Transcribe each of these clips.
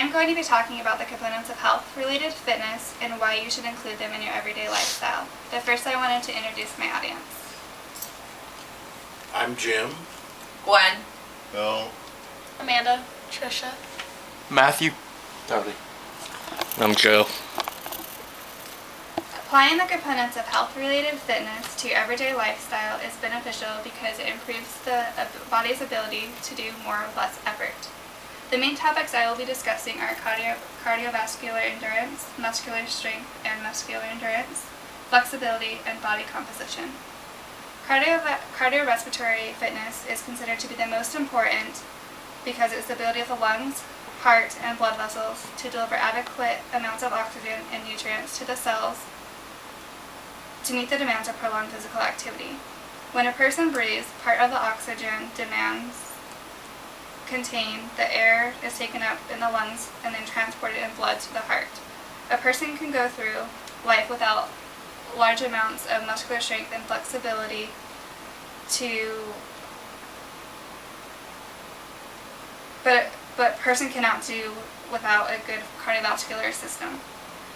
I'm going to be talking about the components of health-related fitness and why you should include them in your everyday lifestyle. But first I wanted to introduce my audience. I'm Jim. Gwen. Bill. Amanda. Trisha. Matthew. Tony. I'm Joe. Applying the components of health-related fitness to your everyday lifestyle is beneficial because it improves the body's ability to do more with less effort. The main topics I will be discussing are cardiovascular endurance, muscular strength and muscular endurance, flexibility, and body composition. Cardiorespiratory fitness is considered to be the most important because it's the ability of the lungs, heart, and blood vessels to deliver adequate amounts of oxygen and nutrients to the cells to meet the demands of prolonged physical activity. When a person breathes, part of the oxygen demands contained, the air is taken up in the lungs and then transported in blood to the heart. A person can go through life without large amounts of muscular strength and flexibility but person cannot do without a good cardiovascular system.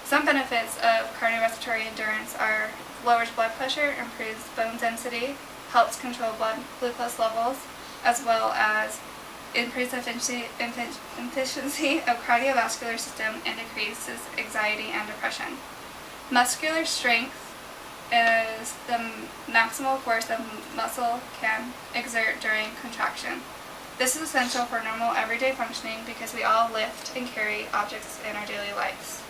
Some benefits of cardiorespiratory endurance are lowers blood pressure, improves bone density, helps control blood glucose levels, as well as improves efficiency of cardiovascular system and decreases anxiety and depression. Muscular strength is the maximal force a muscle can exert during contraction. This is essential for normal everyday functioning because we all lift and carry objects in our daily lives.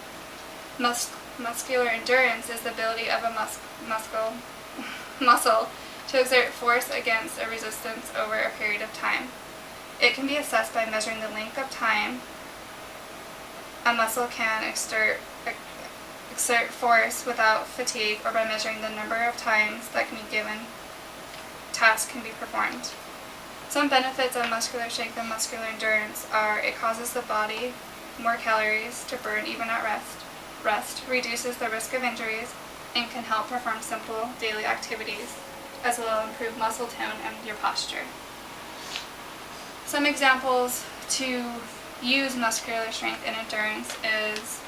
Muscular endurance is the ability of a muscle to exert force against a resistance over a period of time. It can be assessed by measuring the length of time a muscle can exert force without fatigue, or by measuring the number of times that can be given task can be performed. Some benefits of muscular strength and muscular endurance are it causes the body more calories to burn even at rest, reduces the risk of injuries, and can help perform simple daily activities, as well as improve muscle tone and your posture. Some examples to use muscular strength and endurance is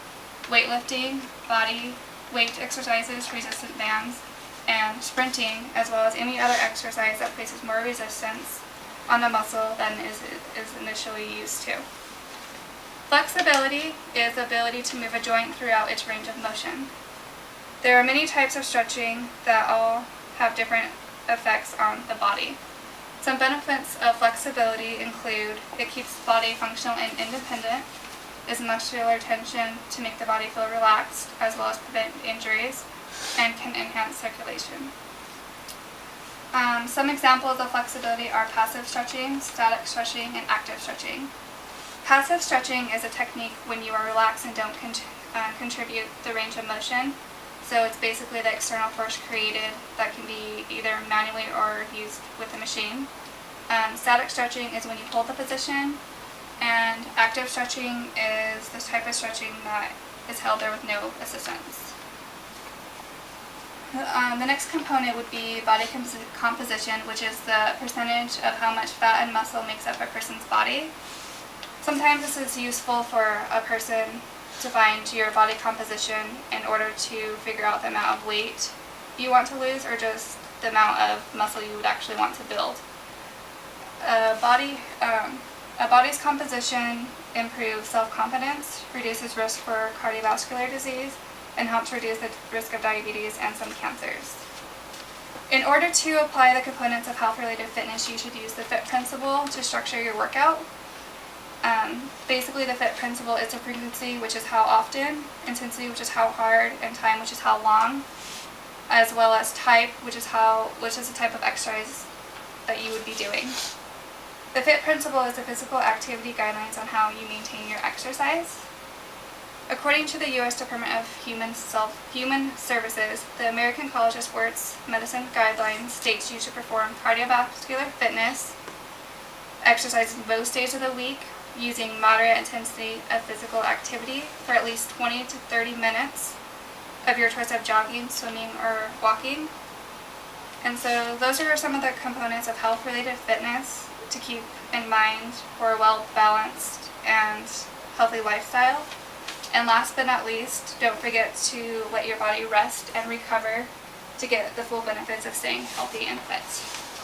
weightlifting, body weight exercises, resistance bands, and sprinting, as well as any other exercise that places more resistance on the muscle than is initially used to. Flexibility is the ability to move a joint throughout its range of motion. There are many types of stretching that all have different effects on the body. Some benefits of flexibility include it keeps the body functional and independent, is muscular tension to make the body feel relaxed, as well as prevent injuries, and can enhance circulation. Some examples of flexibility are passive stretching, static stretching, and active stretching. Passive stretching is a technique when you are relaxed and don't contribute the range of motion. So it's basically the external force created that can be either manually or used with the machine. Static stretching is when you hold the position, and active stretching is this type of stretching that is held there with no assistance. The next component would be body composition, which is the percentage of how much fat and muscle makes up a person's body. Sometimes this is useful for a person to find your body composition in order to figure out the amount of weight you want to lose, or just the amount of muscle you would actually want to build. A body's composition improves self-confidence, reduces risk for cardiovascular disease, and helps reduce the risk of diabetes and some cancers. In order to apply the components of health-related fitness, you should use the FIT principle to structure your workout. Basically, the FIT principle is the frequency, which is how often, intensity, which is how hard, and time, which is how long, as well as type, which is the type of exercise that you would be doing. The FIT principle is the physical activity guidelines on how you maintain your exercise. According to the U.S. Department of Human Services, the American College of Sports Medicine guidelines states you should perform cardiovascular fitness exercises most days of the week using moderate intensity of physical activity for at least 20 to 30 minutes of your choice of jogging, swimming, or walking. And so those are some of the components of health-related fitness to keep in mind for a well-balanced and healthy lifestyle. And last but not least, don't forget to let your body rest and recover to get the full benefits of staying healthy and fit.